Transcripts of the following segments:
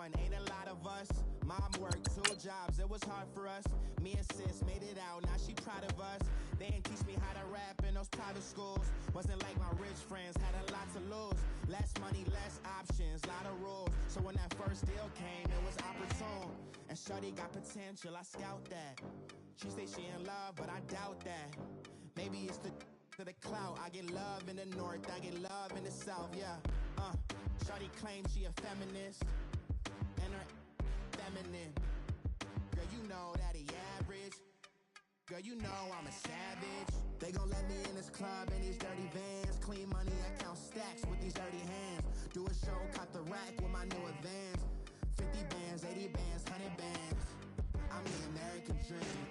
one, ain't a lot of us. Mom worked 2 jobs, it was hard for us. Me and sis made it out, now she proud of us. They ain't teach me how to rap in those private schools. Wasn't like my rich friends, had a lot to lose. Less money, less options, lot of rules. So when that first deal came, it was opportune. And shorty got potential, I scout that. She say she in love, but I doubt that. Maybe it's to the clout. I get love in the north, I get love in the south, yeah. Shorty claims she a feminist, and her feminine. Girl, you know that he average. Girl, you know I'm a savage. They gon' let me in this club in these dirty vans. Clean money, I count stacks with these dirty hands. Do a show, cop the rack with my new advance. 50 bands, 80 bands, 100 bands. I'm the American dream.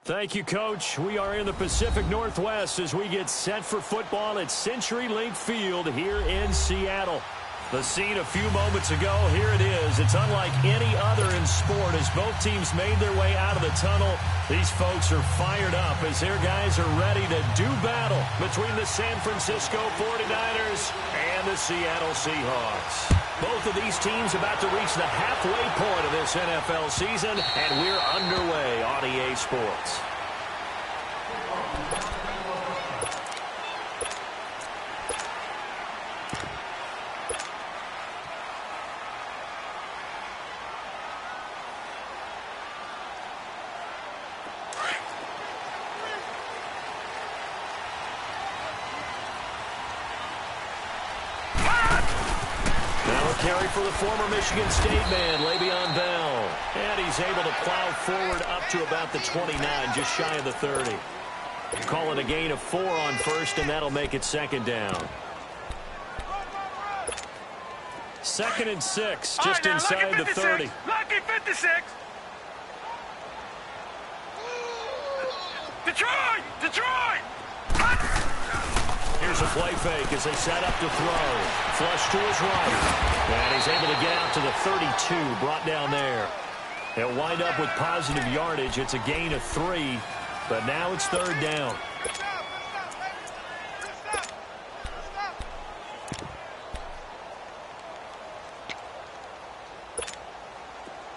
Thank you, Coach. We are in the Pacific Northwest as we get set for football at CenturyLink Field here in Seattle. The scene a few moments ago, here it is. It's unlike any other in sport as both teams made their way out of the tunnel. These folks are fired up as their guys are ready to do battle between the San Francisco 49ers and the Seattle Seahawks. Both of these teams about to reach the halfway point of this NFL season, and we're underway on EA Sports. Carry for the former Michigan State man, Le'Veon Bell. And he's able to plow forward up to about the 29, just shy of the 30. Call it a gain of 4 on first, and that'll make it second down. 2nd and 6, just inside the 30. Lucky 56. Detroit! Detroit! Here's a play fake as they set up to throw. Flush to his right. And he's able to get out to the 32, brought down there. He'll wind up with positive yardage. It's a gain of 3, but now it's 3rd down.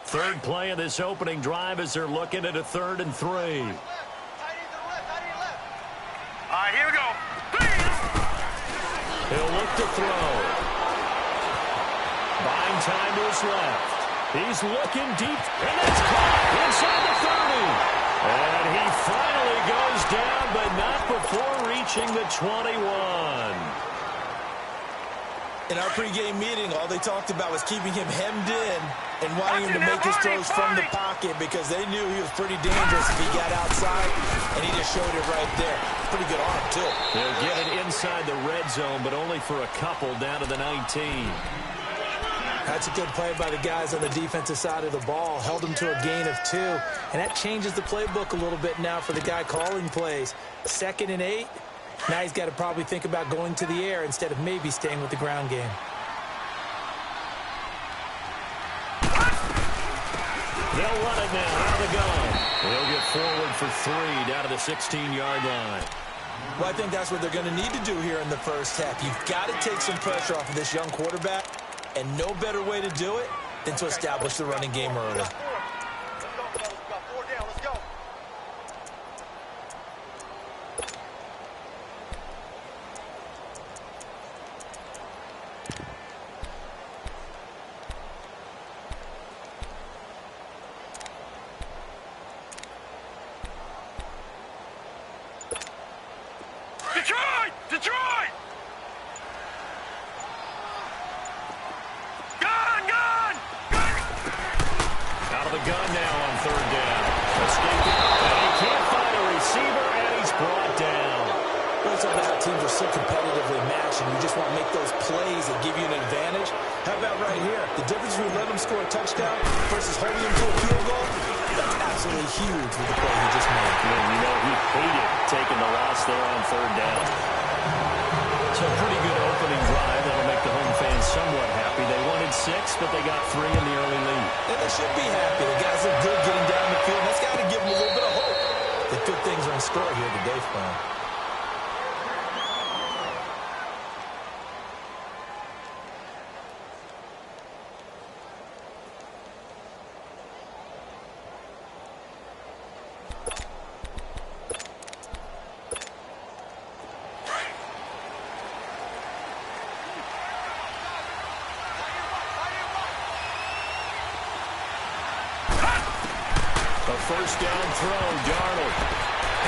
Third play of this opening drive as they're looking at a 3rd and 3. All right, here we go. He'll look to throw. Buying time to his left. He's looking deep, and that's caught inside the 30. And he finally goes down, but not before reaching the 21. In our pregame meeting, all they talked about was keeping him hemmed in and wanting him to make his throws from the pocket because they knew he was pretty dangerous if he got outside, and he just showed it right there. Pretty good arm, too. They'll get it inside the red zone, but only for a couple down to the 19. That's a good play by the guys on the defensive side of the ball. Held them to a gain of 2. And that changes the playbook a little bit now for the guy calling plays. 2nd and 8. Now he's got to probably think about going to the air instead of maybe staying with the ground game. They'll run it now out of the gun. They'll get forward for 3 down to the 16-yard line. Well, I think that's what they're going to need to do here in the first half. You've got to take some pressure off of this young quarterback. And no better way to do it than to establish the running game early. Detroit! Detroit! Gun now on 3rd down. Escaping. And he can't find a receiver, and he's brought down. Well, it's all about teams are so competitively matched, and you just want to make those plays that give you an advantage. How about right here? The difference between letting him score a touchdown versus holding him to a field goal, that's absolutely huge with the play he just made. And you know he hated taking the loss there on 3rd down. So a pretty good opening drive. That'll make the home fans somewhat happy. They wanted 6, but they got 3 in the early lead. And they should be happy. The guys look good getting down the field. That's got to give them a little bit of hope that good things are in store here today for them. A first down throw, Darnold.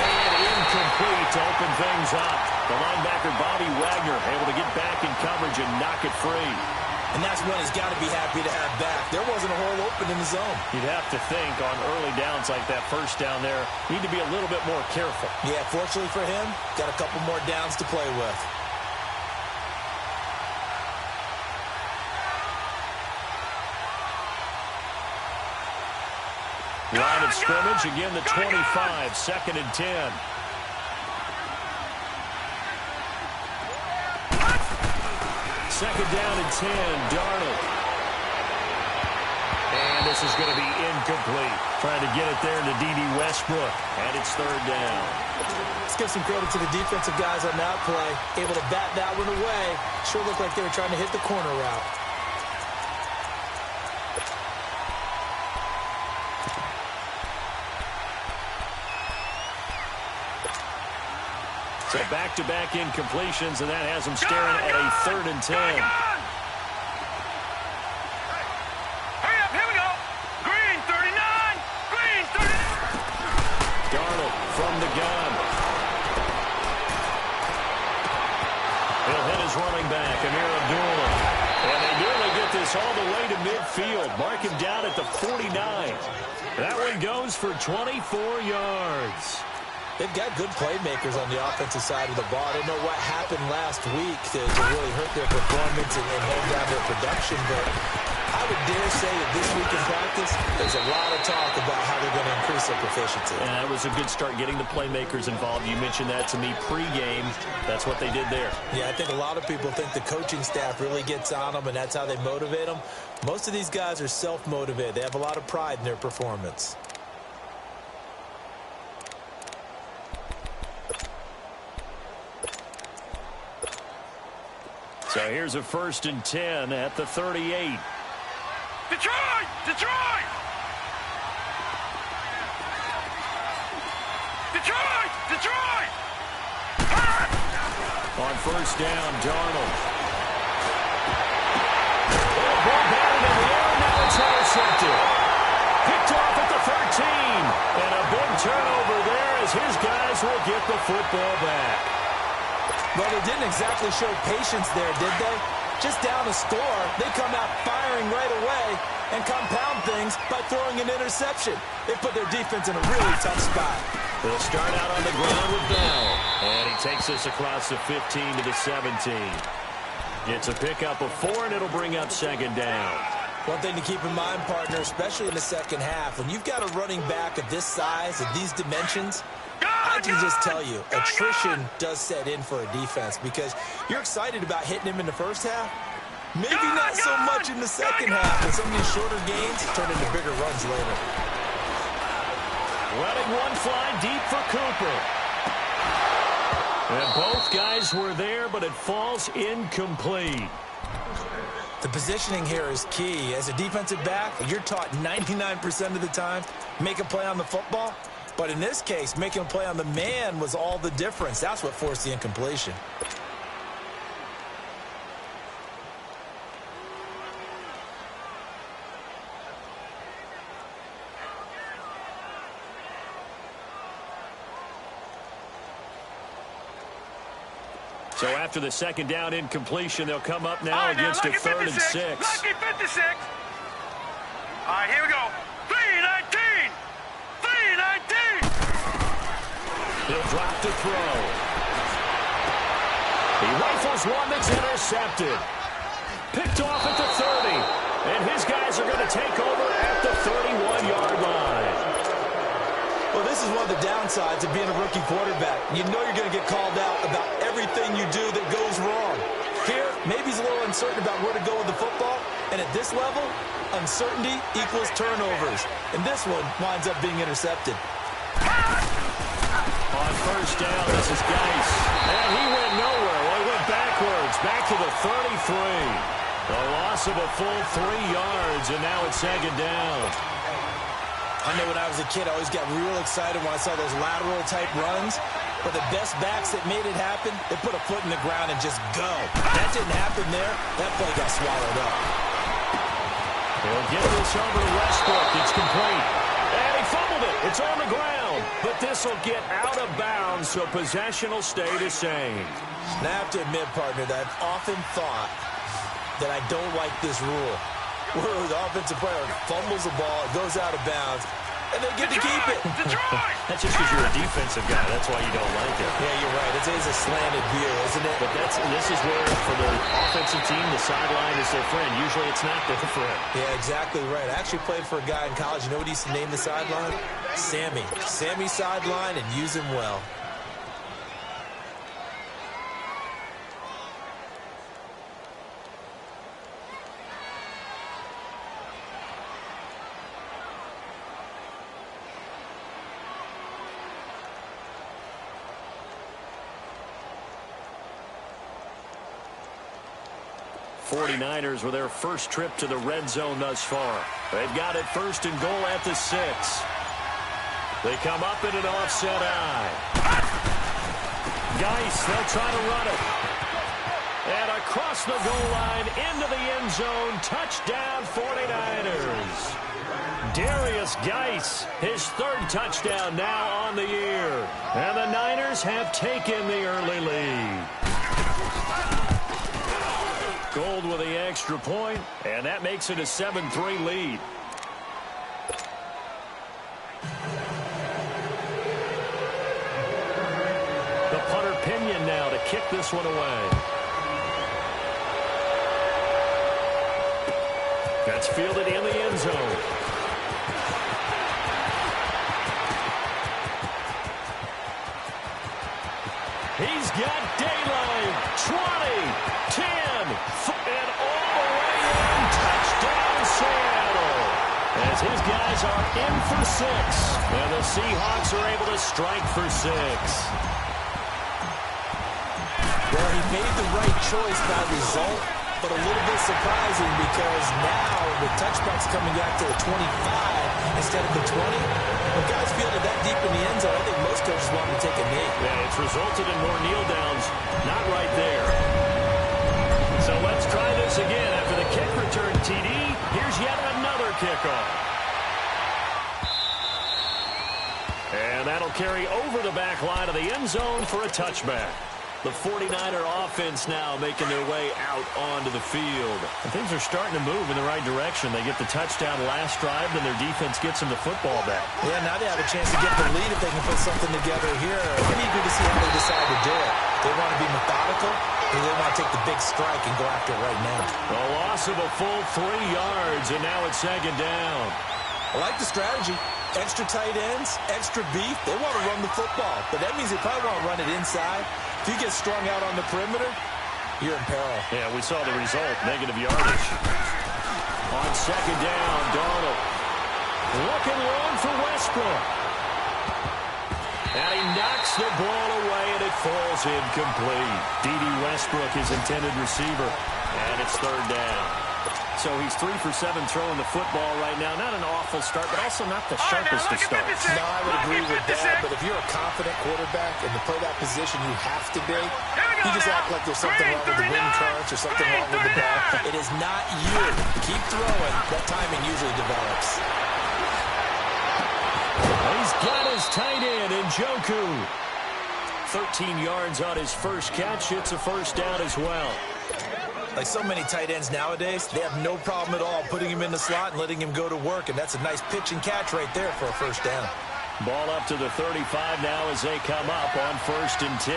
And incomplete to open things up. The linebacker, Bobby Wagner, able to get back in coverage and knock it free. And that's one he's got to be happy to have back. There wasn't a hole open in the zone. You'd have to think on early downs like that first down there, need to be a little bit more careful. Yeah, fortunately for him, got a couple more downs to play with. Line of scrimmage, again the 25, 2nd and 10. Second down and 10, Darnold. And this is going to be incomplete. Trying to get it there to D.D. Westbrook. And it's 3rd down. Let's give some credit to the defensive guys on that play. Able to bat that one away. Sure looked like they were trying to hit the corner route. So back-to-back incompletions, and that has them staring at a 3rd and 10. Hurry up, here we go. Green 39, green 39. Darnold from the gun. He'll hit his running back, Amir Abdullah. And they nearly get this all the way to midfield. Mark him down at the 49. That one goes for 24 yards. They've got good playmakers on the offensive side of the ball. I don't know what happened last week to really hurt their performance and hold down their production, but I would dare say that this week in practice, there's a lot of talk about how they're going to increase their proficiency. And that was a good start getting the playmakers involved. You mentioned that to me pregame. That's what they did there. Yeah, I think a lot of people think the coaching staff really gets on them, and that's how they motivate them. Most of these guys are self-motivated. They have a lot of pride in their performance. So here's a 1st and 10 at the 38. Detroit! Detroit! Detroit! Detroit! On 1st down, Darnold. Ball batted in the air, now it's intercepted. Picked off at the 13. And a big turnover there as his guys will get the football back. Well, they didn't exactly show patience there, did they? Just down a score, they come out firing right away and compound things by throwing an interception. They put their defense in a really tough spot. They'll start out on the ground with Bell. And he takes this across the 15 to the 17. It's a pickup of 4, and it'll bring up 2nd down. One thing to keep in mind, partner, especially in the second half, when you've got a running back of this size, of these dimensions, I can just tell you, attrition does set in for a defense because you're excited about hitting him in the first half. Maybe not so much in the second half, and some of these shorter gains turn into bigger runs later. Letting one fly deep for Cooper. And both guys were there, but it falls incomplete. The positioning here is key. As a defensive back, you're taught 99% of the time, make a play on the football. But in this case, making a play on the man was all the difference. That's what forced the incompletion. So after the 2nd down incompletion, they'll come up now against a 3rd and 6. Lucky 56. All right, here we go. 3-19. 3-19. He'll drop to throw. He rifles one that's intercepted. Picked off at the 30. And his guys are going to take over at the 31-yard line. Well, this is one of the downsides of being a rookie quarterback. You know you're going to get called out about everything you do that goes wrong. Here, maybe he's a little uncertain about where to go with the football. And at this level, uncertainty equals turnovers. And this one winds up being intercepted. On 1st down, this is Geis. And he went nowhere. Well, he went backwards, back to the 33. A loss of a full 3 yards, and now it's 2nd down. I know when I was a kid, I always got real excited when I saw those lateral-type runs. But the best backs that made it happen, they put a foot in the ground and just go. That didn't happen there. That play got swallowed up. He'll get this over to Westbrook. It's complete. And he fumbles field it. It's on the ground. But this will get out of bounds, so possession will stay the same. Now, I have to admit, partner, that I've often thought that I don't like this rule, where the offensive player fumbles the ball, it goes out of bounds, and they get to keep it. That's just because you're a defensive guy. That's why you don't like it. Yeah, you're right. It is a slanted view, isn't it? But this is where, for the offensive team, the sideline is their friend. Usually it's not their friend. Yeah, exactly right. I actually played for a guy in college. You know what he used to name the sideline? Sammy. Sammy sideline, and use him well. '49ers with their first trip to the red zone thus far. They've got it first and goal at the 6. They come up in an offset eye. Geis, they'll try to run it. And across the goal line into the end zone. Touchdown 49ers. Darius Geis, his 3rd touchdown now on the year. And the Niners have taken the early lead. Gold with the extra point, and that makes it a 7-3 lead. The punter Pinion now to kick this one away. That's fielded in the end zone. He's got daylight. 20, 10, and all the way in. Touchdown, Seattle. As his guys are in for 6. And the Seahawks are able to strike for 6. Well, he made the right choice by result, but a little bit surprising because now the touchback's coming back to the 25 instead of the 20. When guys fielded that deep in the end zone, I think most coaches want to take a knee. Yeah, it's resulted in more kneel downs. Not right there. So let's try this again. After the kick return TD, here's yet another kickoff. And that'll carry over the back line of the end zone for a touchback. The 49er offense now making their way out onto the field. And things are starting to move in the right direction. They get the touchdown last drive, then their defense gets them the football back. Yeah, now they have a chance to get the lead if they can put something together here. I'm eager to see how they decide to do it. They want to be methodical, or they want to take the big strike and go after it right now. A loss of a full 3 yards, and now it's 2nd down. I like the strategy. Extra tight ends, extra beef. They want to run the football, but that means they probably want to run it inside. If you get strung out on the perimeter, you're in peril. Yeah, we saw the result, negative yardage. On 2nd down, Darnold. Looking long for Westbrook. And he knocks the ball away, and it falls incomplete. D.D. Westbrook, his intended receiver. And it's 3rd down. So he's 3 for 7 throwing the football right now. Not an awful start, but also not the sharpest of starts. No, I would agree with that. But if you're a confident quarterback and to play that position, you have to be. You just act like there's something wrong with the wind currents or something wrong with the ball. It is not you. Keep throwing. That timing usually develops. He's got his tight end, Njoku. 13 yards on his first catch. It's a 1st down as well. Like so many tight ends nowadays, they have no problem at all putting him in the slot and letting him go to work, and that's a nice pitch and catch right there for a 1st down. Ball up to the 35 now as they come up on 1st and 10.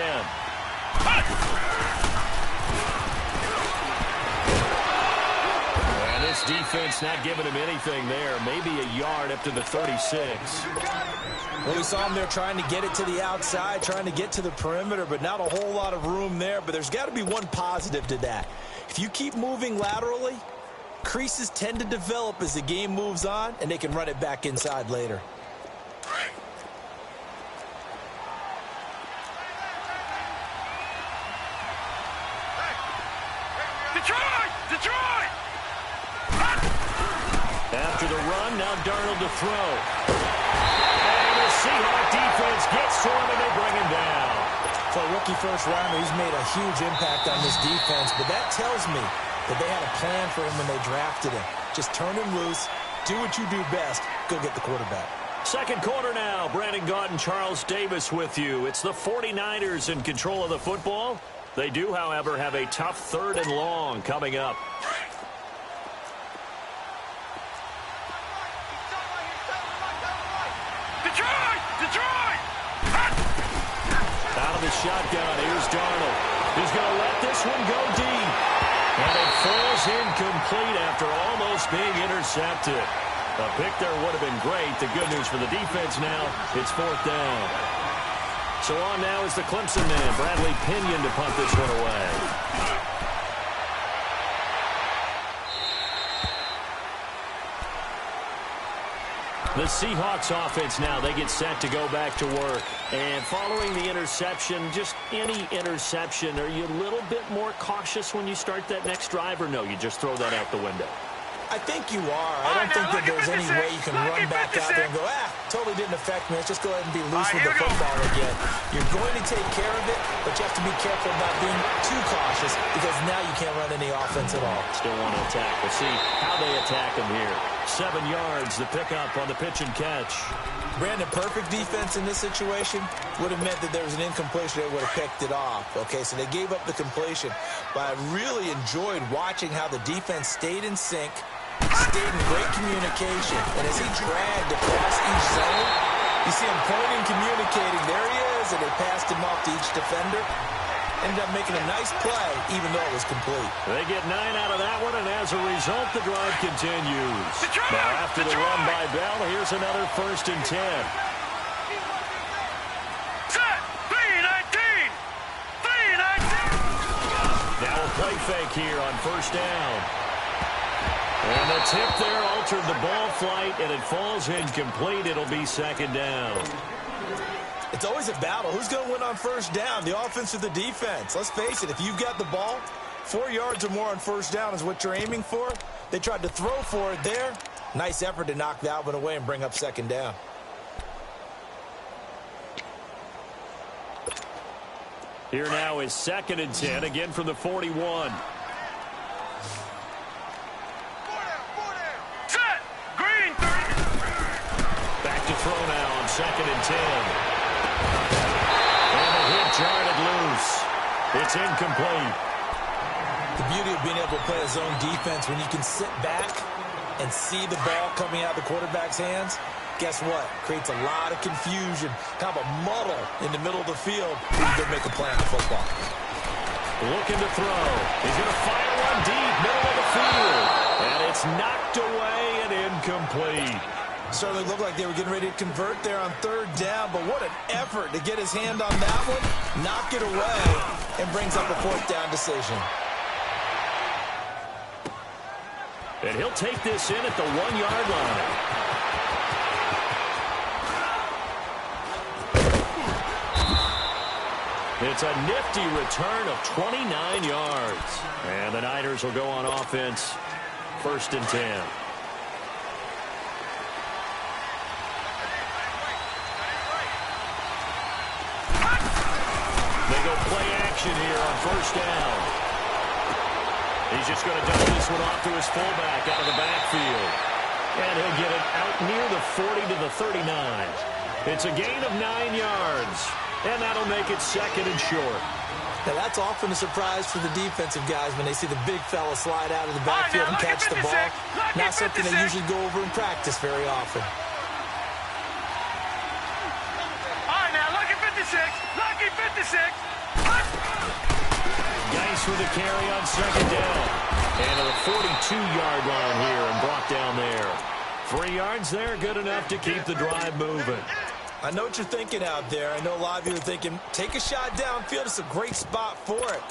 And this defense not giving him anything there. Maybe a yard up to the 36. Well, we saw him there trying to get it to the outside, trying to get to the perimeter, but not a whole lot of room there. But there's got to be one positive to that. If you keep moving laterally, creases tend to develop as the game moves on, and they can run it back inside later. Detroit! Detroit! After the run, now Darnold to throw. And the Seahawk defense gets to him, and they bring him down. For a rookie first-rounder, he's made a huge impact on this defense, but that tells me that they had a plan for him when they drafted him. Just turn him loose, do what you do best, go get the quarterback. Second quarter now. Brandon Gaudin, Charles Davis with you. It's the 49ers in control of the football. They do, however, have a tough 3rd and long coming up. Detroit! Out of the shotgun, here's Darnold. He's going to let this one go deep. And it falls incomplete after almost being intercepted. A pick there would have been great. The good news for the defense now, it's 4th down. So on now is the Clemson man, Bradley Pinion, to punt this one away. The Seahawks offense now, they get set to go back to work. And following the interception, just any interception, are you a little bit more cautious when you start that next drive, or no, you just throw that out the window? I think you are. I don't think that there's any way you can run back out there and go, totally didn't affect me. Let's just go ahead and be loose with the football again. You're going to take care of it, but you have to be careful about being too cautious because now you can't run any offense at all. Still want to attack. We'll see how they attack him here. 7 yards, the pickup on the pitch and catch. Brandon, perfect defense in this situation would have meant that there was an incompletion. They would have picked it off. Okay, so they gave up the completion. But I really enjoyed watching how the defense stayed in sync, stayed in great communication. And as he dragged across each zone, you see him pointing, communicating. There he is, and they passed him off to each defender. Ended up making a nice play, even though it was complete. They get 9 out of that one, and as a result, the drive continues. Now, after the run by Bell, here's another 1st and 10. Set! 3-19! 3-19! Now a play fake here on 1st down. And the tip there altered the ball flight, and it falls incomplete. It'll be 2nd down. It's always a battle. Who's going to win on 1st down, the offense or the defense? Let's face it, if you've got the ball, 4 yards or more on 1st down is what you're aiming for. They tried to throw for it there. Nice effort to knock that one away and bring up 2nd down. Here now is 2nd and 10, again from the 41. Set! Green! Back to throw now on 2nd and 10. And the hit jarred it loose. It's incomplete. The beauty of being able to play a zone defense when you can sit back and see the ball coming out of the quarterback's hands, guess what? Creates a lot of confusion, kind of a muddle in the middle of the field where you can make a play on the football. Looking to throw. He's going to fire one deep, middle of the field. And it's knocked away and incomplete. Certainly looked like they were getting ready to convert there on 3rd down, but what an effort to get his hand on that one, knock it away, and brings up a 4th down decision. And he'll take this in at the 1-yard line. It's a nifty return of 29 yards. And the Niners will go on offense, 1st and 10. They go play action here on 1st down. He's just going to dump this one off to his fullback out of the backfield. And he'll get it out near the 40 to the 39. It's a gain of 9 yards. And that'll make it 2nd and short. Now, that's often a surprise for the defensive guys when they see the big fella slide out of the backfield and catch the ball. Not something they usually go over in practice very often. All right, now, lucky 56. Lucky 56. Nice with a carry on 2nd down. And to the 42-yard line here and brought down there. 3 yards there, good enough to keep the drive moving. I know what you're thinking out there. I know a lot of you are thinking, take a shot downfield. It's a great spot for it.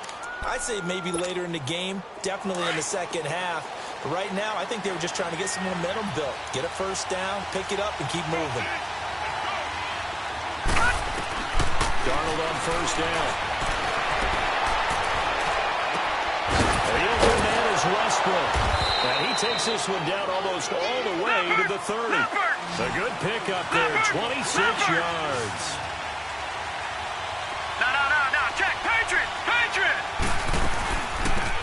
I'd say maybe later in the game, definitely in the second half. But right now, I think they were just trying to get some momentum built. Get a 1st down, pick it up, and keep moving. Darnold on 1st down. The open man is Westbrook. And he takes this one down almost all the way to the 30. A good pickup there, 26 yards. No, check, Patriot!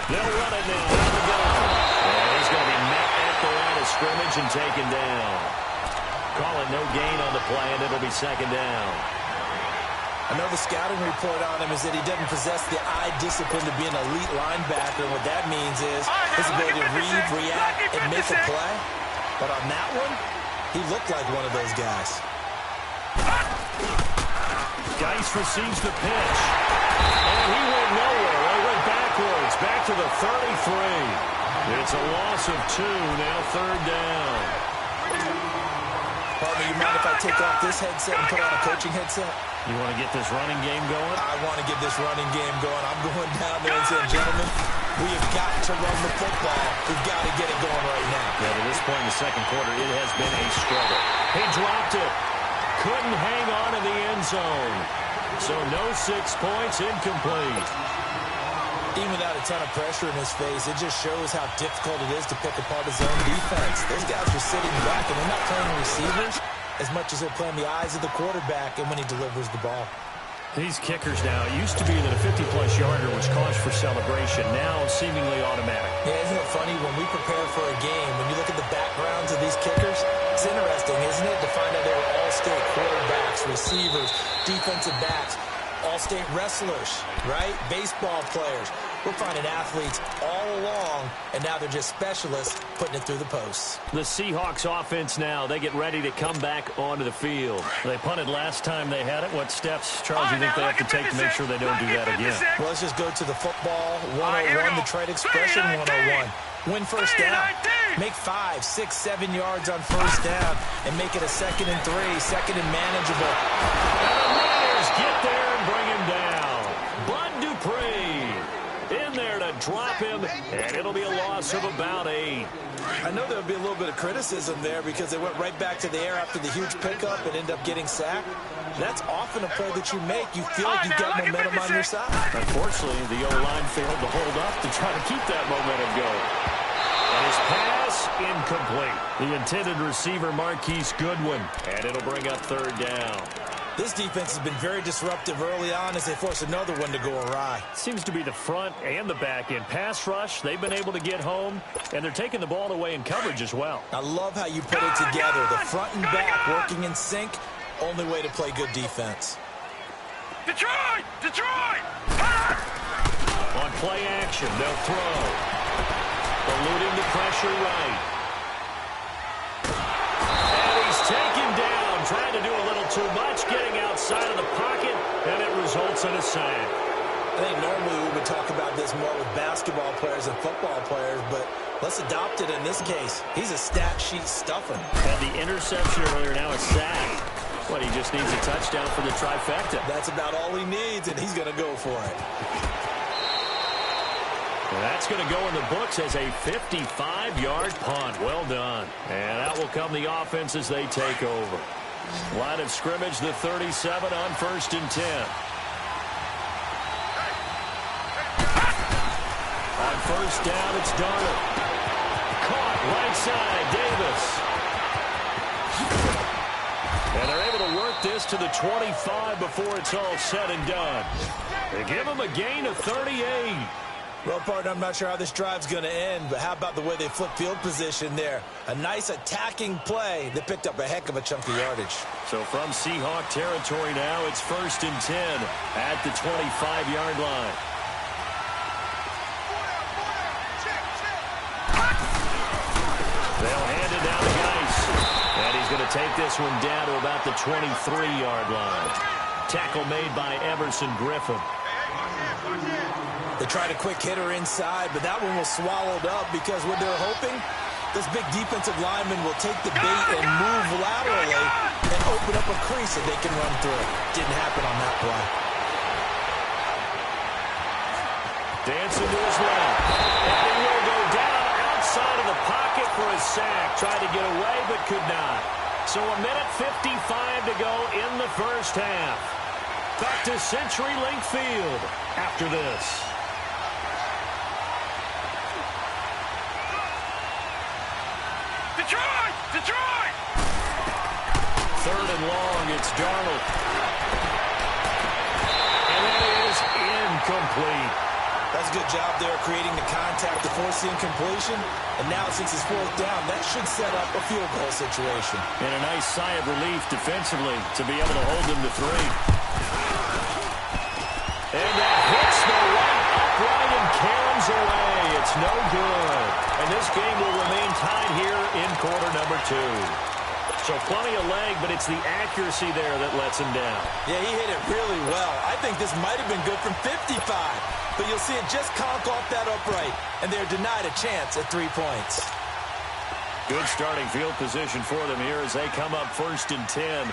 They'll run it now out of the gun. And he's going to be met at the line of scrimmage and taken down. call it no gain on the play, and it'll be second down. Another scouting report on him is that he doesn't possess the eye discipline to be an elite linebacker. What that means is his ability to read, react, and make a play. But on that one, he looked like one of those guys. Geis receives the pitch. And he went nowhere. He went backwards, back to the 33. It's a loss of 2, now third down. Pardon me, you mind if I take off this headset and put on a coaching headset? You want to get this running game going? I want to get this running game going. I'm going down there and saying, gentlemen, we have got to run the football. We've got to get it going right now. Yeah, to this point in the second quarter, it has been a struggle. He dropped it. Couldn't hang on in the end zone. So no 6 points, incomplete. Even without a ton of pressure in his face, it just shows how difficult it is to pick apart his own defense. Those guys are sitting back, and they're not playing receivers as much as they're playing the eyes of the quarterback and when he delivers the ball. These kickers now, it used to be that a 50-plus yarder was cause for celebration. Now seemingly automatic. Yeah, isn't it funny when we prepare for a game, when you look at the backgrounds of these kickers, it's interesting, isn't it, to find out they were all-state quarterbacks, receivers, defensive backs, all-state wrestlers, right? Baseball players. We're finding athletes all along, and now they're just specialists putting it through the posts. The Seahawks offense now, they get ready to come back onto the field. They punted last time they had it. What steps, Charles, do you think they have to take to make sure they don't do that again? Well, let's just go to the football 101, the trade expression 101. Win first down. Make 5, 6, 7 yards on first down and make it a 2nd and 3, second and manageable. And the Niners get there and bring him down. Bud Dupree in there to drop him, and it'll be a loss of about 8. I know there'll be a little bit of criticism there because they went right back to the air after the huge pickup and end up getting sacked. That's often a play that you make. You feel like you've got momentum on your side. Unfortunately, the O-line failed to hold up to try to keep that momentum going. And his pass, incomplete. The intended receiver, Marquise Goodwin, and it'll bring up third down. This defense has been very disruptive early on as they force another one to go awry. Seems to be the front and the back end. Pass rush, they've been able to get home, and they're taking the ball away in coverage as well. I love how you put it together. The front and back working in sync. Only way to play good defense. Detroit! Detroit! On play action, they'll throw. Eluding the pressure right. And he's taken down, trying to do a little too much, getting outside of the pocket, and it results in a sack. I think normally we would talk about this more with basketball players and football players, but let's adopt it in this case. He's a stat sheet stuffer. Had the interception earlier, now a sack. What, he just needs a touchdown for the trifecta. That's about all he needs, and he's going to go for it. And that's going to go in the books as a 55-yard punt. Well done. And out will come the offense as they take over. Line of scrimmage, the 37 on 1st and 10. On first down, it's Darnold. Caught right side, Davis. And they're able to work this to the 25 before it's all said and done. They give him a gain of 38. Well, partner, I'm not sure how this drive's going to end, but how about the way they flip field position there? A nice attacking play that picked up a heck of a chunk of yardage. So from Seahawk territory now, it's 1st and 10 at the 25-yard line. They'll hand it down to Geis. And he's going to take this one down to about the 23-yard line. Tackle made by Everson Griffin. They tried a quick hitter inside, but that one was swallowed up because what they're hoping, this big defensive lineman will take the bait and move laterally and open up a crease that they can run through. Didn't happen on that play. Dancing to his left. And he will go down outside of the pocket for a sack. Tried to get away, but could not. So a minute 55 to go in the first half. Back to CenturyLink Field after this. Detroit! Detroit! Third and long, it's Darnold. And that is incomplete. That's a good job there creating the contact to force the incompletion. And now since it's fourth down, that should set up a field goal situation. And a nice sigh of relief defensively to be able to hold them to 3. And that hits the right upright and caroms away. It's no good. And this game will remain tied here in quarter number 2. So plenty of leg, but it's the accuracy there that lets him down. Yeah, he hit it really well. I think this might have been good from 55. But you'll see it just conk off that upright, and they're denied a chance at 3 points. Good starting field position for them here as they come up 1st and 10.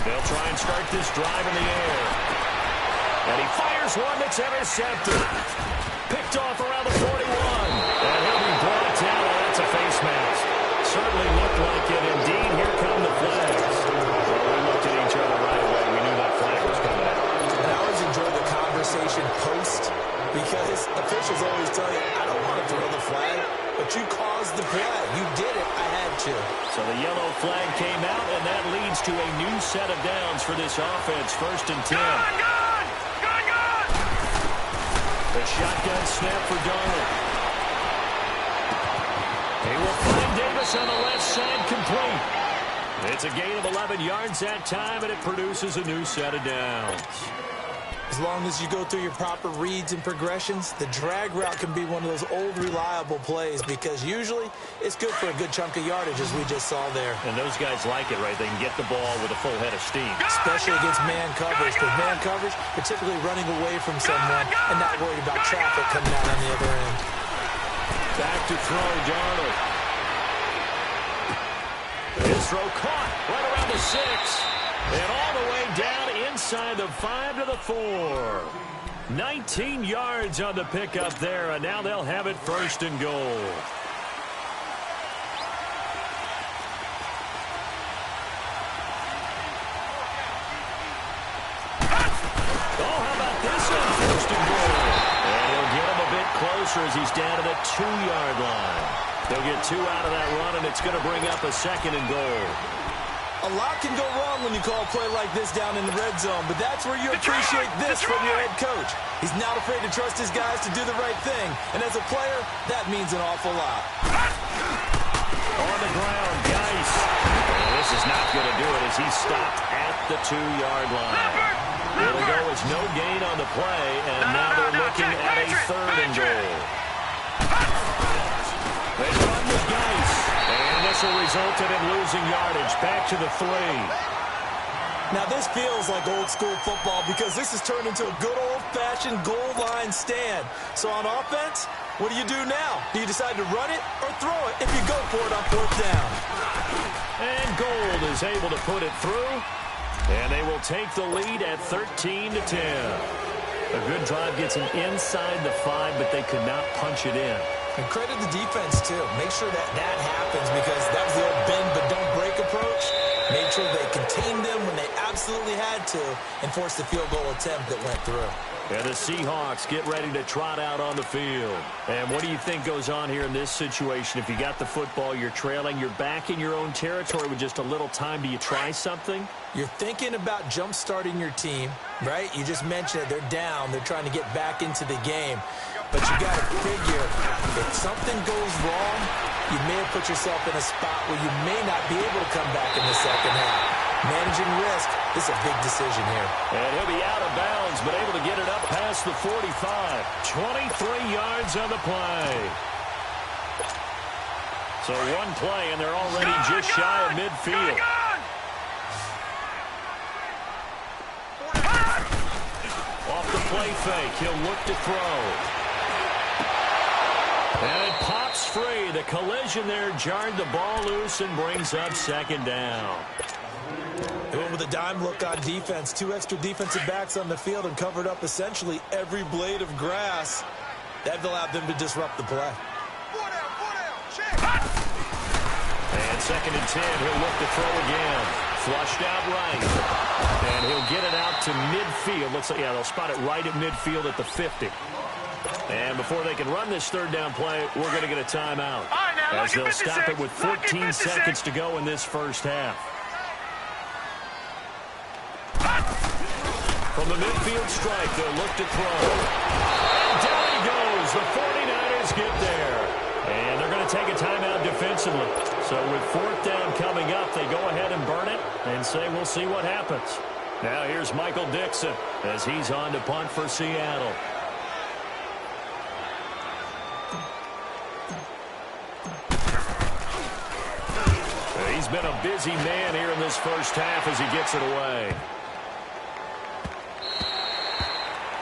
They'll try and start this drive in the air. And he fires one that's intercepted. Picked off around the 41. And he'll be brought down. That's a face mask. Certainly looked like it. Indeed, here come the flags. Well, we looked at each other right away. We knew that flag was coming out. And I always enjoy the conversation post because officials always tell you, I don't want to throw the flag, but you caused the play. You did it. I had to. So the yellow flag came out, and that leads to a new set of downs for this offense. 1st and 10. The shotgun snap for Darnold. He will find Davis on the left side, complete. It's a gain of 11 yards that time, and it produces a new set of downs. As long as you go through your proper reads and progressions, the drag route can be one of those old reliable plays because usually it's good for a good chunk of yardage, as we just saw there. And those guys like it, right? They can get the ball with a full head of steam. Especially against man coverage. With man coverage, you're typically running away from someone and not worried about traffic coming out on the other end. Back to throw, Darnold. His throw caught right around the 6. And all the way down inside the 5 to the 4. 19 yards on the pickup there, and now they'll have it 1st and goal. Oh, how about this on 1st and goal? And he'll get him a bit closer as he's down to the 2-yard line. They'll get 2 out of that run, and it's going to bring up a 2nd and goal. A lot can go wrong when you call a play like this down in the red zone, but that's where you appreciate this from your head coach. He's not afraid to trust his guys to do the right thing, and as a player, that means an awful lot. On the ground, Geis. And this is not going to do it as he's stopped at the 2-yard line. It'll go as no gain on the play, and now they're looking at a 3rd and goal. They run with Geis. And this will result in him losing yardage. Back to the 3. Now this feels like old school football because this has turned into a good old-fashioned goal line stand. So on offense, what do you do now? Do you decide to run it or throw it if you go for it on 4th down? And Gold is able to put it through. And they will take the lead at 13 to 10. A good drive gets them inside the 5, but they could not punch it in. And credit the defense, too. Make sure that happens because that was the old bend but don't break approach. Made sure they contained them when they absolutely had to and forced the field goal attempt that went through. And the Seahawks get ready to trot out on the field. And what do you think goes on here in this situation? If you got the football, you're trailing, you're back in your own territory with just a little time. Do you try something? You're thinking about jump-starting your team, right? You just mentioned it. They're down. They're trying to get back into the game. But you got to figure, if something goes wrong, you may have put yourself in a spot where you may not be able to come back in the second half. Managing risk is a big decision here. And he'll be out of bounds, but able to get it up past the 45. 23 yards on the play. So one play, and they're already just shy of midfield. Off the play fake, he'll look to throw. And it pops free. The collision there jarred the ball loose and brings up 2nd down. They went with a dime look on defense. 2 extra defensive backs on the field and covered up essentially every blade of grass. That allowed them to disrupt the play. And 2nd and 10, he'll look to throw again. Flushed out right. And he'll get it out to midfield. Looks like, yeah, they'll spot it right at midfield at the 50. And before they can run this 3rd down play, we're going to get a timeout. All right, now, as they'll stop it with 14 seconds to go in this 1st half. From the midfield strike, they'll look to throw. And down he goes. The 49ers get there. And they're going to take a timeout defensively. So with fourth down coming up, they go ahead and burn it and say we'll see what happens. Now here's Michael Dixon as he's on to punt for Seattle. He's been a busy man here in this first half as he gets it away.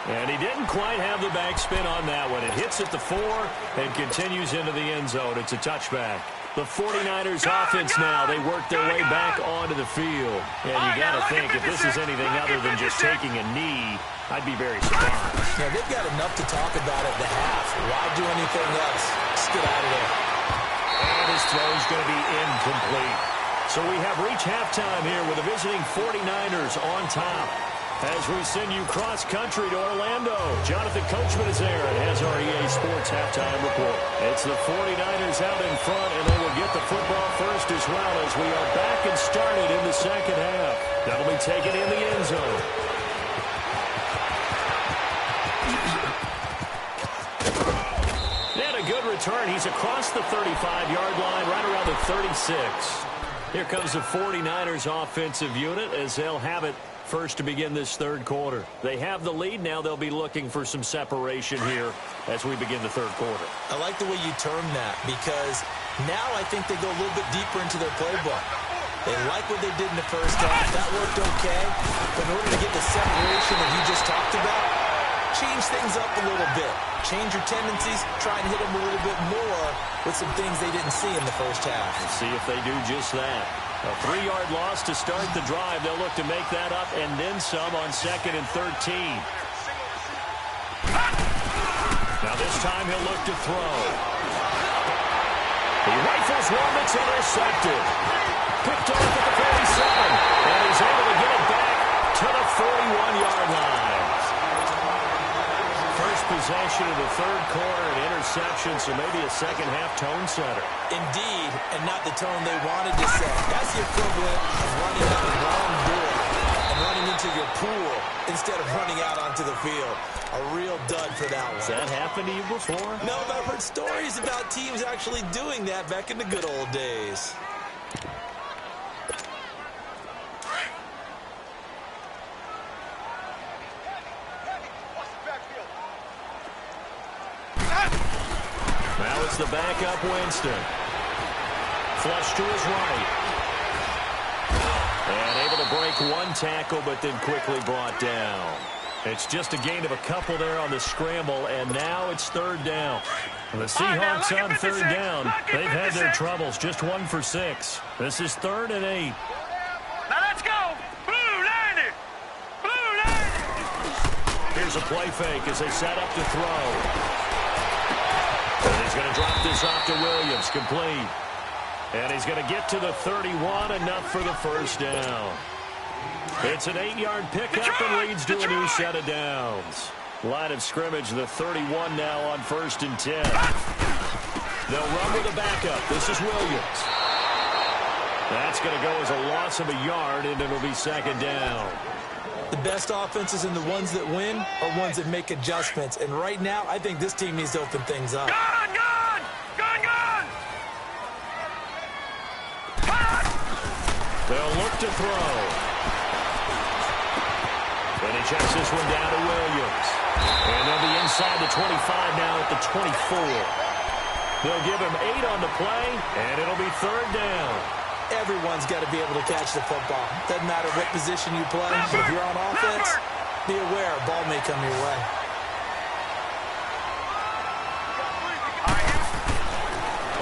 And he didn't quite have the backspin on that one. It hits at the 4 and continues into the end zone. It's a touchback. The 49ers offense now, they work their way back onto the field. And you got to think, if this is anything other than just taking a knee, I'd be very surprised. Yeah, they've got enough to talk about at the half. Why do anything else? Just get out of there. And his throw is going to be incomplete. So we have reached halftime here with the visiting 49ers on top. As we send you cross-country to Orlando, Jonathan Coachman is there and has our EA Sports halftime report. It's the 49ers out in front, and they will get the football first as well as we are back and started in the second half. That'll be taken in the end zone. And a good return. He's across the 35-yard line, right around the 36. Here comes the 49ers offensive unit as they'll have it first to begin this third quarter. They have the lead. Now they'll be looking for some separation here as we begin the third quarter. I like the way you term that because now I think they go a little bit deeper into their playbook. They like what they did in the first half. That worked okay. But in order to get the separation that you just talked about, change things up a little bit. Change your tendencies. Try and hit them a little bit more with some things they didn't see in the first half. Let's see if they do just that. A 3-yard loss to start the drive. They'll look to make that up and then some on 2nd and 13. Now this time he'll look to throw. He rifles one that's intercepted. Picked off at the 47. And he's able to get it back to the 41-yard line. First possession of the third quarter, an interception, so maybe a second-half tone setter. Indeed, and not the tone they wanted to set. That's the equivalent of running out the wrong door and running into your pool instead of running out onto the field. A real dud for that one. Has that happened to you before? No, but I've heard stories about teams actually doing that back in the good old days. Now it's the backup Winston. Flush to his right. And able to break one tackle, but then quickly brought down. It's just a gain of a couple there on the scramble, and now it's third down. The Seahawks on third down. They've had their troubles, just 1 for 6. This is 3rd and 8. Now let's go. Blue line it. Blue line it. Here's a play fake as they set up to throw. And he's going to drop this off to Williams, complete. And he's going to get to the 31, enough for the first down. It's an 8-yard pickup and leads to a new set of downs. Line of scrimmage, the 31 now on 1st and 10. They'll run with a backup. This is Williams. That's going to go as a loss of a yard, and it'll be 2nd down. The best offenses and the ones that win are ones that make adjustments. And right now, I think this team needs to open things up. Gone, gone, gone, gone. They'll look to throw. And he checks this one down to Williams. And they'll be inside the 25 now at the 24. They'll give him 8 on the play, and it'll be 3rd down. Everyone's got to be able to catch the football. Doesn't matter what position you play, but if you're on offense, be aware a ball may come your way.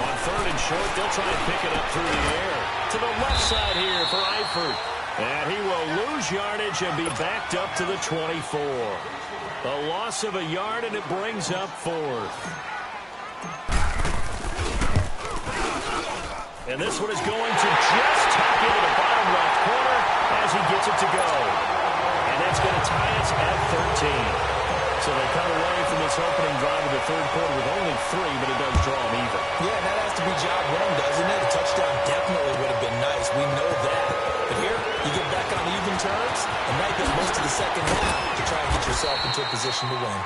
On 3rd and short, they'll try and pick it up through the air. To the left side here for Eifert. And he will lose yardage and be backed up to the 24. A loss of a yard, and it brings up 4th. And this one is going to just tuck into the bottom left corner as he gets it to go. And that's going to tie us at 13. So they come away from this opening drive of the third quarter with only 3, but it does draw them even. Yeah, and that has to be job one, doesn't it? A touchdown definitely would have been nice. We know that. But here, you get back on even terms, and that goes most of the second half. yourself into a position to win.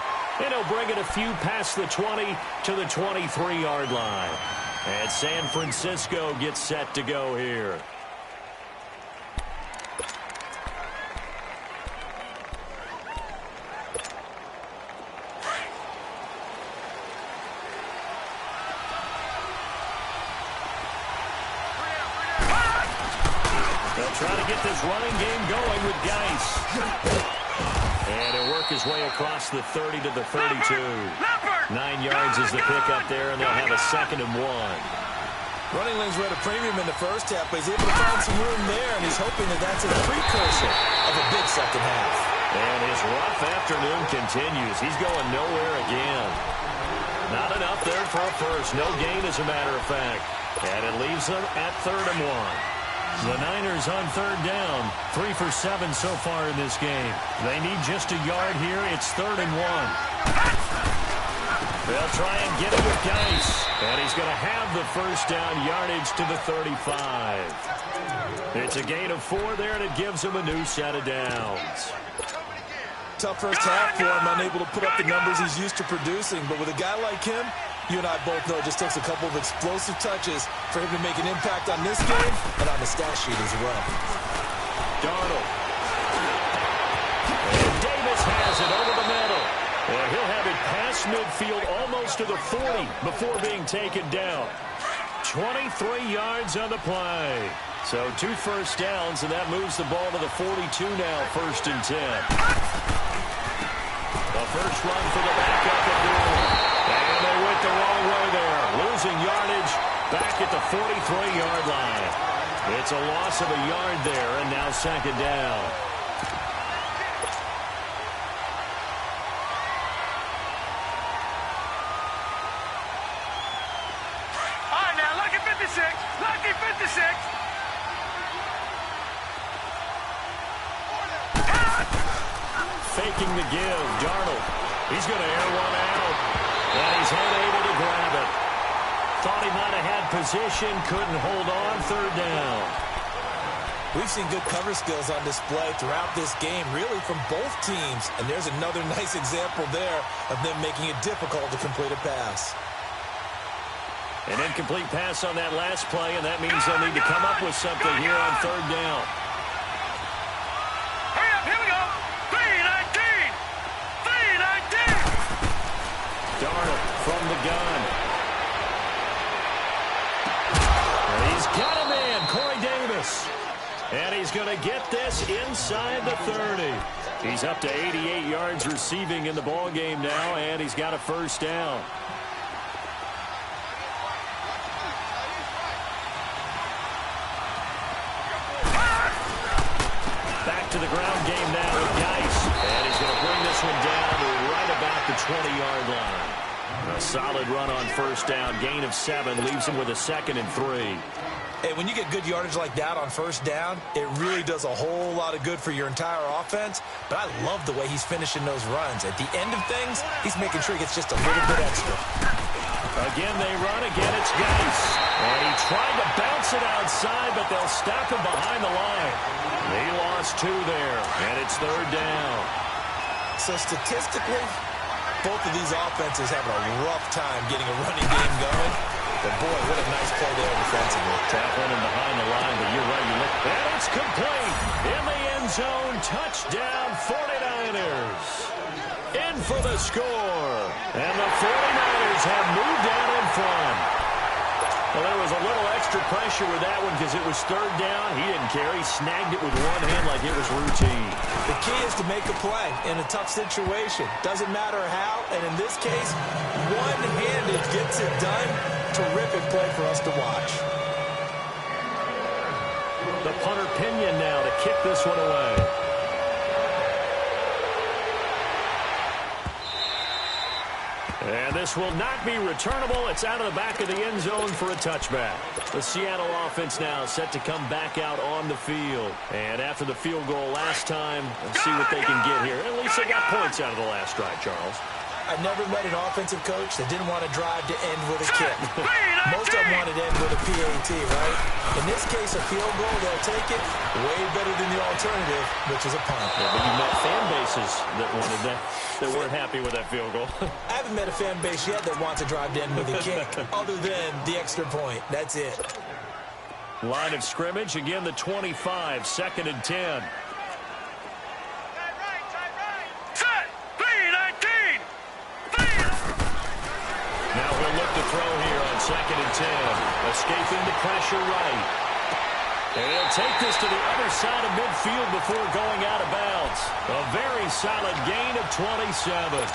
And he'll bring it a few past the 20 to the 23-yard line. And San Francisco gets set to go here. They'll try to get this running game going with Geis. And he'll work his way across the 30 to the 32. 9 yards is the pickup there, and they'll have a 2nd and 1. Running lanes were at a premium in the first half, but he's able to find some room there, and he's hoping that that's a precursor of a big second half. And his rough afternoon continues. He's going nowhere again. Not enough there for a first. No gain, as a matter of fact. And it leaves them at 3rd and 1. The Niners on 3rd down. 3 for 7 so far in this game. They need just a yard here. It's 3rd and 1. They'll try and get it with Geis. And he's going to have the first down, yardage to the 35. It's a gain of 4 there, and it gives him a new set of downs. Tough first half for him, unable to put up the numbers he's used to producing. But with a guy like him, you and I both know it just takes a couple of explosive touches for him to make an impact on this game and on the stat sheet as well. Darnold. And Davis has it over the middle. And he'll have it past midfield almost to the 40 before being taken down. 23 yards on the play. So 2 first downs, and that moves the ball to the 42 now, 1st and 10. The first run for the backup at Dooley. And they went the wrong way there. Losing yardage back at the 43-yard line. It's a loss of a yard there, and now 2nd down. All right, now, lucky 56. Lucky 56. Faking the give. Darnold. He's going to air one out. And he's unable to grab it. Thought he might have had position. Couldn't hold on. 3rd down. We've seen good cover skills on display throughout this game, really from both teams. And there's another nice example there of them making it difficult to complete a pass. An incomplete pass on that last play, and that means they'll need to come up with something here on 3rd down. Hurry up, here we go. 3-19. 3-19. Darnold from the gun. And he's got a man, Corey Davis. And he's going to get this inside the 30. He's up to 88 yards receiving in the ballgame now, and he's got a first down. Back to the ground game now with Geis. And he's going to bring this one down to right about the 20-yard line. A solid run on first down. Gain of 7 leaves him with a 2nd and 3. Hey, when you get good yardage like that on first down, it really does a whole lot of good for your entire offense. But I love the way he's finishing those runs. At the end of things, he's making sure he gets just a little bit extra. Again, they run. Again, it's Geis. And he tried to bounce it outside, but they'll stop him behind the line. They lost 2 there, and it's 3rd down. So statistically, both of these offenses having a rough time getting a running game going. But, boy, what a nice play there defensively. Tackling him behind the line, but you're right. You look, and it's complete. In the end zone, touchdown 49ers. In for the score. And the 49ers have moved out in front. Well, there was a little extra pressure with that one because it was 3rd down. He didn't care. He snagged it with one hand like it was routine. The key is to make a play in a tough situation. Doesn't matter how, and in this case, one-handed gets it done. Terrific play for us to watch. The punter Pinion now to kick this one away. And this will not be returnable. It's out of the back of the end zone for a touchback. The Seattle offense now set to come back out on the field. And after the field goal last time, let's see what they can get here. At least they got points out of the last drive, Charles. I never met an offensive coach that didn't want to drive to end with a kick. Most of them wanted to end with a PAT, right? In this case, a field goal, they'll take it way better than the alternative, which is a punt. Yeah, but you met fan bases that wanted that, that weren't happy with that field goal. I haven't met a fan base yet that wants to drive to end with a kick, other than the extra point. That's it. Line of scrimmage, again the 25, 2nd and 10. Now he'll look to throw here on 2nd and 10. Escaping the pressure right. And he'll take this to the other side of midfield before going out of bounds. A very solid gain of 27.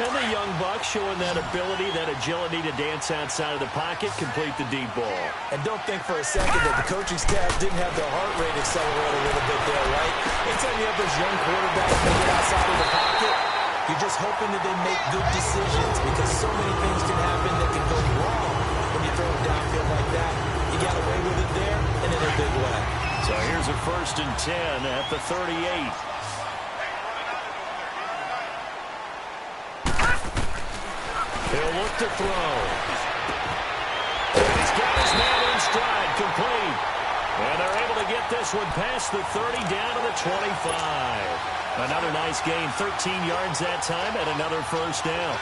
And the young buck showing that ability, that agility to dance outside of the pocket, complete the deep ball. And don't think for a second that the coaching staff didn't have their heart rate accelerate a little bit there, right? Anytime you have those young quarterbacks that get outside of the pocket, you're just hoping that they make good decisions because so many things can happen that can go wrong when you throw it downfield like that. You got away with it there and in a big way. So here's a 1st and 10 at the 38. He'll look to throw. He's got his man in stride, complete. And they're able to get this one past the 30 down to the 25. Another nice gain, 13 yards that time, and another 1st down.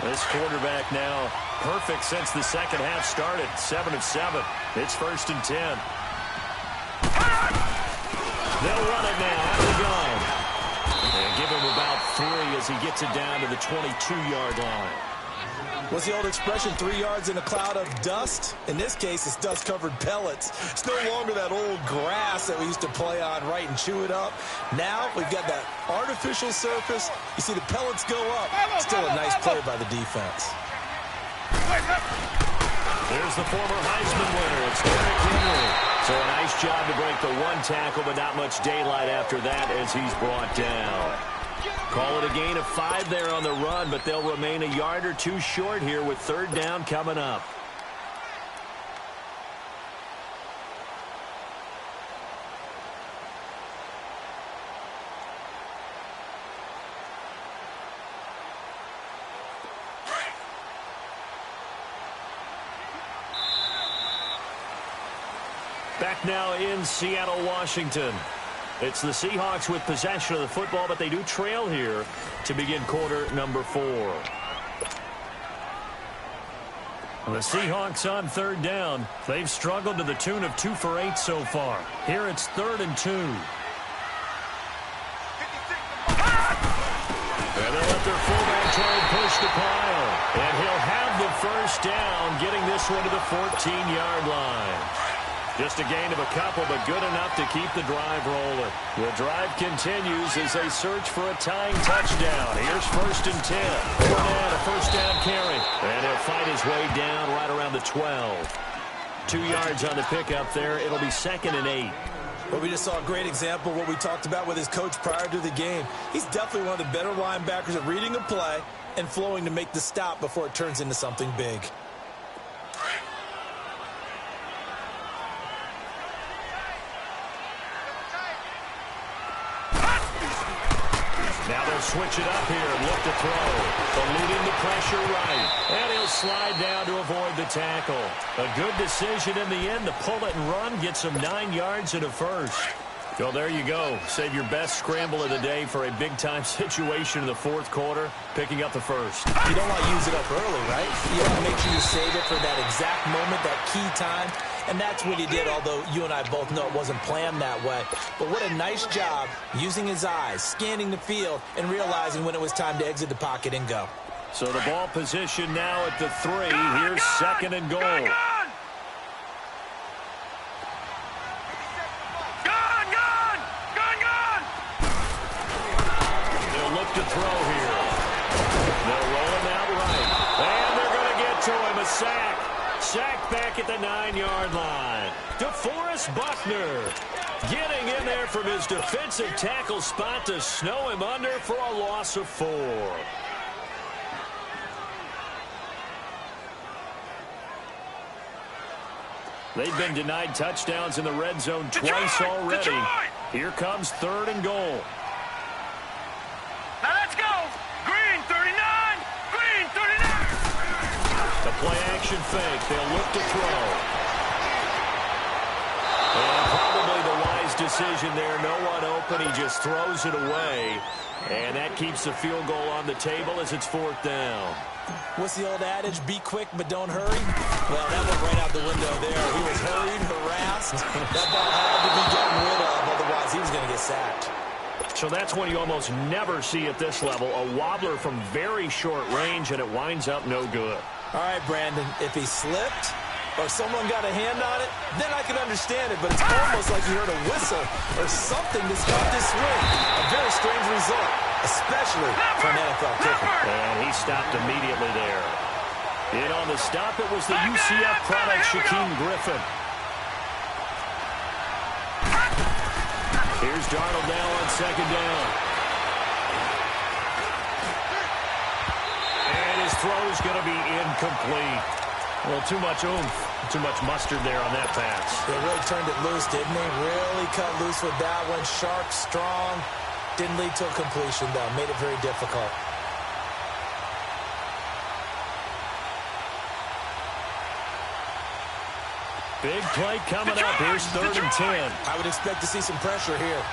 This quarterback now perfect since the second half started, 7 of 7. It's 1st and 10. They'll run it now out of the gun. And give him about 3 as he gets it down to the 22-yard line. What's the old expression, 3 yards in a cloud of dust? In this case, it's dust-covered pellets. It's no longer that old grass that we used to play on, right, and chew it up. Now we've got that artificial surface. You see the pellets go up. Still a nice play by the defense. There's the former Heisman winner. It's Derrick Henry. So a nice job to break the one tackle, but not much daylight after that as he's brought down. Call it a gain of 5 there on the run, but they'll remain a yard or 2 short here with 3rd down coming up. Back now in Seattle, Washington. It's the Seahawks with possession of the football, but they do trail here to begin quarter number 4. The Seahawks on 3rd down. They've struggled to the tune of 2 for 8 so far. Here it's 3rd and 2. And they'll let their fullback try and push the pile. And he'll have the 1st down, getting this one to the 14-yard line. Just a gain of a couple, but good enough to keep the drive rolling. The drive continues as they search for a tying touchdown. Here's 1st and 10. Fournette, a 1st down carry. And he'll fight his way down right around the 12. 2 yards on the pickup there. It'll be 2nd and 8. Well, we just saw a great example of what we talked about with his coach prior to the game. He's definitely one of the better linebackers at reading a play and flowing to make the stop before it turns into something big. Now they'll switch it up here and look to throw. Eluding the pressure right. And he'll slide down to avoid the tackle. A good decision in the end to pull it and run. Gets him 9 yards and a 1st. Well, there you go. Save your best scramble of the day for a big-time situation in the 4th quarter, picking up the 1st. You don't want to use it up early, right? You want to make sure you save it for that exact moment, that key time. And that's what he did, although you and I both know it wasn't planned that way. But what a nice job using his eyes, scanning the field, and realizing when it was time to exit the pocket and go. So the ball position now at the 3. Here's 2nd and goal. To throw here. They'll roll him out right. And they're going to get to him. A sack. Sack back at the 9-yard line. DeForest Buckner getting in there from his defensive tackle spot to snow him under for a loss of 4. They've been denied touchdowns in the red zone twice already. Here comes 3rd and goal. Now let's go. Green 3. play action fake. They'll look to throw. And probably the wise decision there. No one open. He just throws it away. And that keeps the field goal on the table as it's 4th down. What's the old adage? Be quick, but don't hurry. Well, that went right out the window there. He was hurried, harassed. That ball had to be gotten rid of. Otherwise, he was going to get sacked. So that's one you almost never see at this level. A wobbler from very short range, and it winds up no good. All right, Brandon, if he slipped or someone got a hand on it, then I can understand it. But it's almost like you heard a whistle or something to stop this swing. A very strange result, especially for an NFL kicker. And he stopped immediately there. In on the stop, it was the UCF product, Shaquem Griffin. Here's Darnold now on 2nd down. And his throw's going to be incomplete. Well, too much oomph, too much mustard there on that pass. They really turned it loose, didn't they? Really cut loose with that one. Sharp, strong. Didn't lead to a completion, though. Made it very difficult. Big play coming up. Here's 3rd and 10. I would expect to see some pressure here.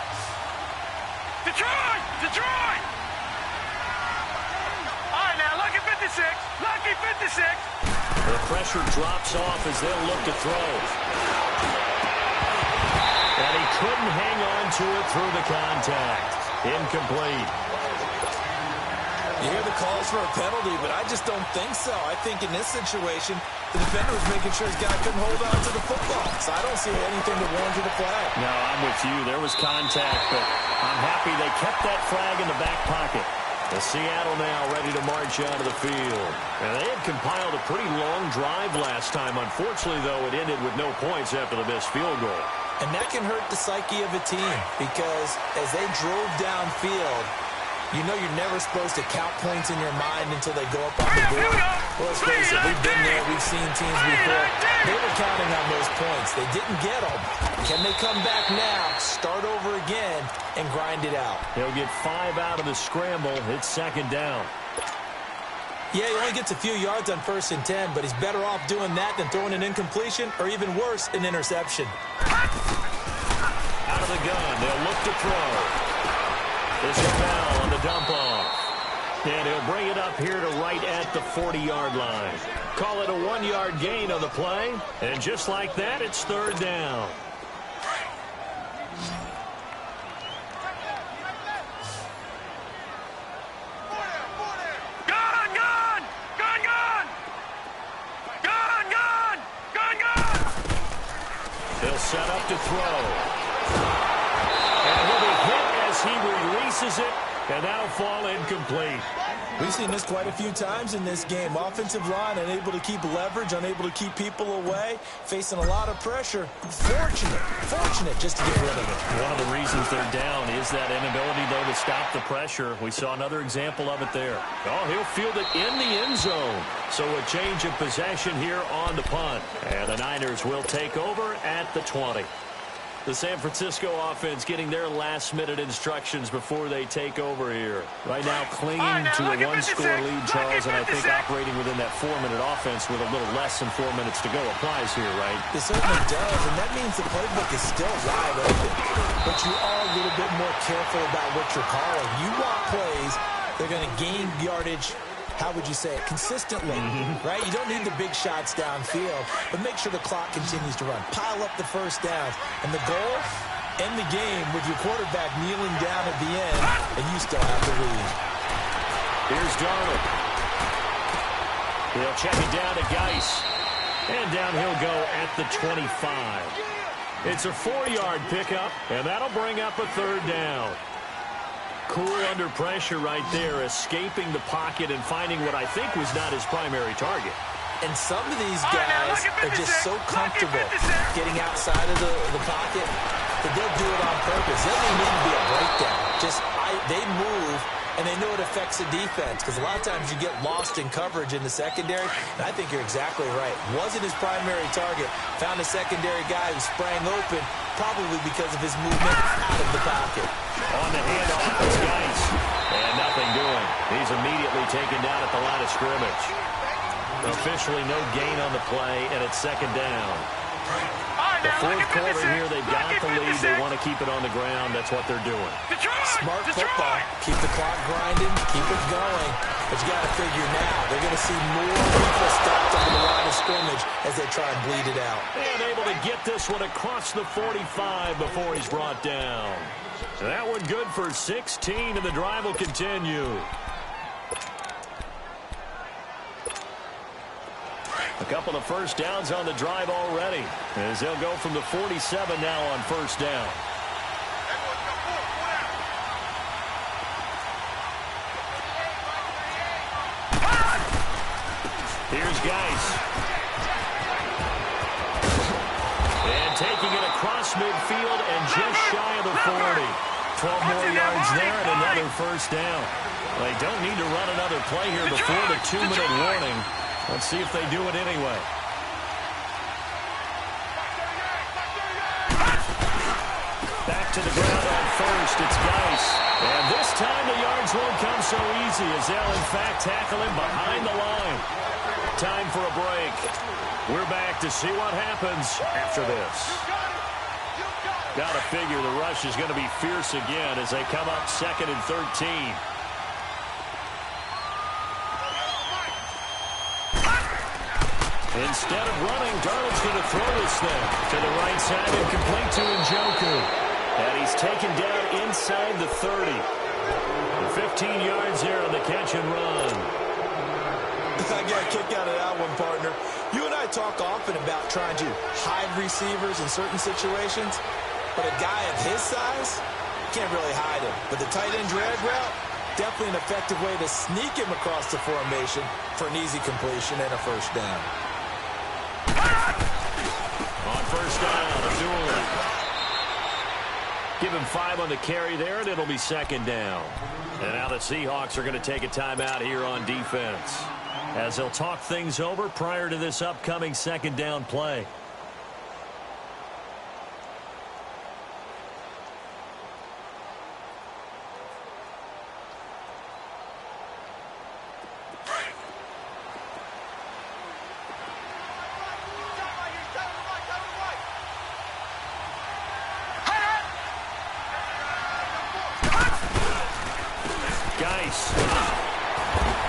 Detroit! Detroit! All right, now, lucky 56. Lucky 56. The pressure drops off as they'll look to throw. And he couldn't hang on to it through the contact. Incomplete. You hear the calls for a penalty, but I just don't think so. I think in this situation, the defender was making sure his guy couldn't hold on to the football. So I don't see anything to warrant the flag. No, I'm with you. There was contact, but I'm happy they kept that flag in the back pocket. The Seattle now ready to march out of the field. And they had compiled a pretty long drive last time. Unfortunately, though, it ended with no points after the missed field goal. And that can hurt the psyche of a team because as they drove downfield, you know you're never supposed to count points in your mind until they go up on the board. Well, let's face it, we've been there, we've seen teams before. They were counting on those points. They didn't get them. Can they come back now, start over again, and grind it out? He'll get 5 out of the scramble. It's 2nd down. Yeah, he only gets a few yards on 1st and 10, but he's better off doing that than throwing an incompletion or even worse, an interception. Out of the gun, they'll look to throw. This is now on the dump off. And he'll bring it up here to right at the 40-yard line. Call it a 1-yard gain on the play. And just like that, it's 3rd down. Gun, gun! Gun, gun! Gun, gun! Gun, gun! He'll set up to throw. And he'll be hit as he releases it, and that'll fall incomplete. We've seen this quite a few times in this game. Offensive line unable to keep leverage, unable to keep people away, facing a lot of pressure. Fortunate just to get rid of it. One of the reasons they're down is that inability, though, to stop the pressure. We saw another example of it there. Oh, he'll field it in the end zone. So a change of possession here on the punt. And the Niners will take over at the 20. The San Francisco offense getting their last-minute instructions before they take over here. Right now clinging to a one-score lead, Charles, and I think operating within that 4-minute offense with a little less than 4 minutes to go applies here, right? It certainly does, and that means the playbook is still wide open. But you are a little bit more careful about what you're calling. You want plays that are going to gain yardage, how would you say it, consistently, right? You don't need the big shots downfield, but make sure the clock continues to run. Pile up the first downs. And the goal, end the game with your quarterback kneeling down at the end, and you still have the lead. Here's Darnold. He'll check it down to Geis. And down he'll go at the 25. It's a 4-yard pickup, and that'll bring up a 3rd down. Cool under pressure right there, escaping the pocket and finding what I think was not his primary target. And some of these guys are just so comfortable getting outside of the pocket that they'll do it on purpose. There doesn't need to be a breakdown. They move, and they know it affects the defense because a lot of times you get lost in coverage in the secondary, and I think you're exactly right. Wasn't his primary target. Found a secondary guy who sprang open, probably because of his movement out of the pocket. On the handoff, it's Geis. And nothing doing. He's immediately taken down at the line of scrimmage. Officially no gain on the play, and it's second down. The fourth quarter here, they've got the lead. They want to keep it on the ground. That's what they're doing. Smart football. Keep the clock grinding. Keep it going. But you got to figure now, they're going to see more people stopped over the line of scrimmage as they try and bleed it out. And able to get this one across the 45 before he's brought down. That one good for 16, and the drive will continue. A couple of first downs on the drive already, as they'll go from the 47 now on first down. Here's Geis. And taking it across midfield and just shy of the 40. 12 more yards there and another first down. They don't need to run another play here before the 2-minute warning. Let's see if they do it anyway. Back to the ground on first. It's Geis. And this time the yards won't come so easy as they'll in fact tackle him behind the line. Time for a break. We're back to see what happens after this. Got to figure the rush is going to be fierce again as they come up 2nd and 13. Instead of running, Darnold's going to throw this thing to the right side and complete to Njoku. And he's taken down inside the 30. 15 yards there on the catch and run. I got a kick out of that one, partner. You and I talk often about trying to hide receivers in certain situations, but a guy of his size, can't really hide him. But the tight end drag route, definitely an effective way to sneak him across the formation for an easy completion and a first down. On first down, Abdullah. Give him 5 on the carry there, and it'll be second down. And now the Seahawks are going to take a timeout here on defense, as they'll talk things over prior to this upcoming second down play.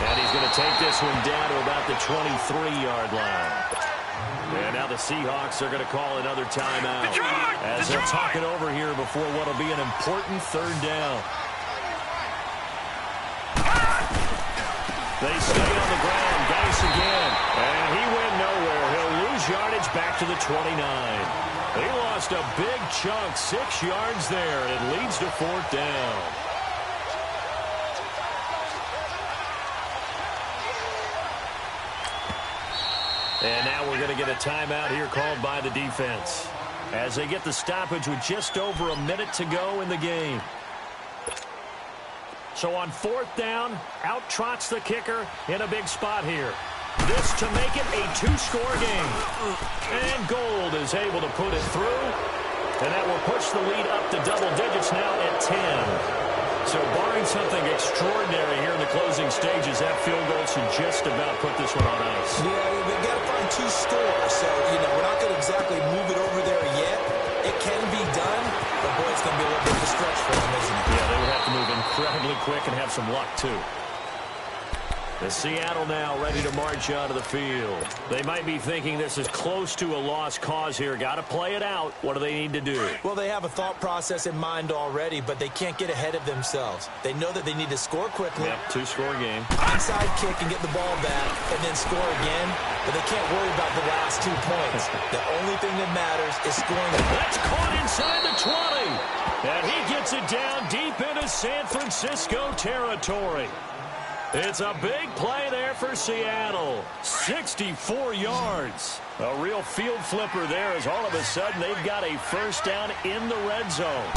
And he's going to take this one down to about the 23-yard line. And now the Seahawks are going to call another timeout as they'll talk it over here before what will be an important third down. They stay on the ground. Geis again. And he went nowhere. He'll lose yardage back to the 29. He lost a big chunk, 6 yards there, and it leads to 4th down. And now we're going to get a timeout here called by the defense as they get the stoppage with just over a minute to go in the game. So on 4th down, out trots the kicker in a big spot here. This to make it a 2-score game. And Gold is able to put it through. And that will push the lead up to double digits now at 10. So barring something extraordinary here in the closing stages, that field goal should just about put this one on ice. Yeah, they've got to find 2 scores. So, we're not going to exactly move it over there yet. It can be done, but boy, it's going to be a little bit of a stretch for them, isn't it? Yeah, they would have to move incredibly quick and have some luck, too. The Seattle now ready to march out of the field. They might be thinking this is close to a lost cause here. Got to play it out. What do they need to do? Well, they have a thought process in mind already, but they can't get ahead of themselves. They know that they need to score quickly. Yep, 2-score game. Onside kick and get the ball back and then score again, but they can't worry about the last 2 points. The only thing that matters is scoring. That's caught inside the 20. And he gets it down deep into San Francisco territory. It's a big play there for Seattle. 64 yards. A real field flipper there as all of a sudden they've got a first down in the red zone.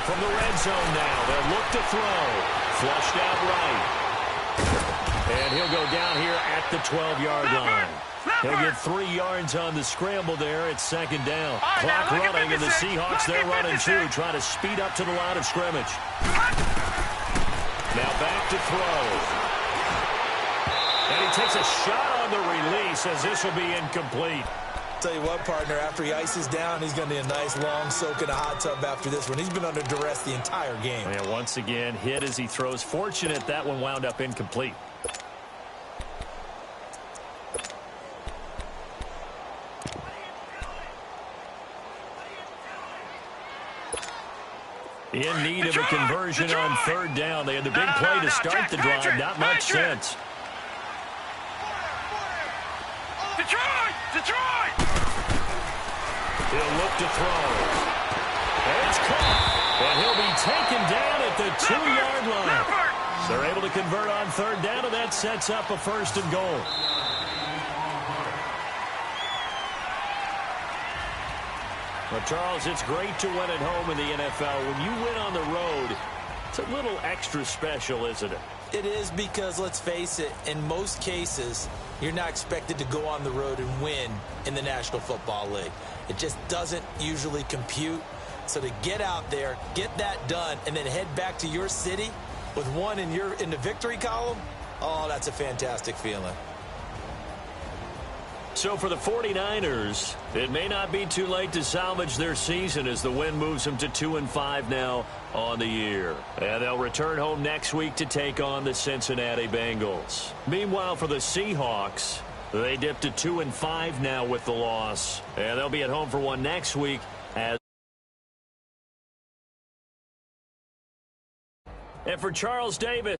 From the red zone now, they'll look to throw. Flushed out right. And he'll go down here at the 12-yard line. He'll get 3 yards on the scramble there. It's second down. Clock running, and the Seahawks, they're running too, trying to speed up to the line of scrimmage. Now back to throw. And he takes a shot on the release as this will be incomplete. Tell you what, partner, after he ices down, he's going to need a nice long soak in a hot tub after this one. He's been under duress the entire game. And once again, hit as he throws. Fortunate that one wound up incomplete. In need of a conversion on third down. They had the big play to start the drive. Not much sense. Detroit! He'll look to throw. And it's caught. And he'll be taken down at the 2-yard line. They're able to convert on third down, and that sets up a 1st and goal. Well, Charles, it's great to win at home in the NFL. When you win on the road, it's a little extra special, isn't it? It is, because, let's face it, in most cases, you're not expected to go on the road and win in the National Football League. It just doesn't usually compute. So to get out there, get that done, and then head back to your city with one in the victory column, oh, that's a fantastic feeling. So for the 49ers, it may not be too late to salvage their season as the win moves them to 2-5 now on the year. And they'll return home next week to take on the Cincinnati Bengals. Meanwhile, for the Seahawks, they dipped to 2-5 now with the loss. And they'll be at home for one next week. And for Charles Davis.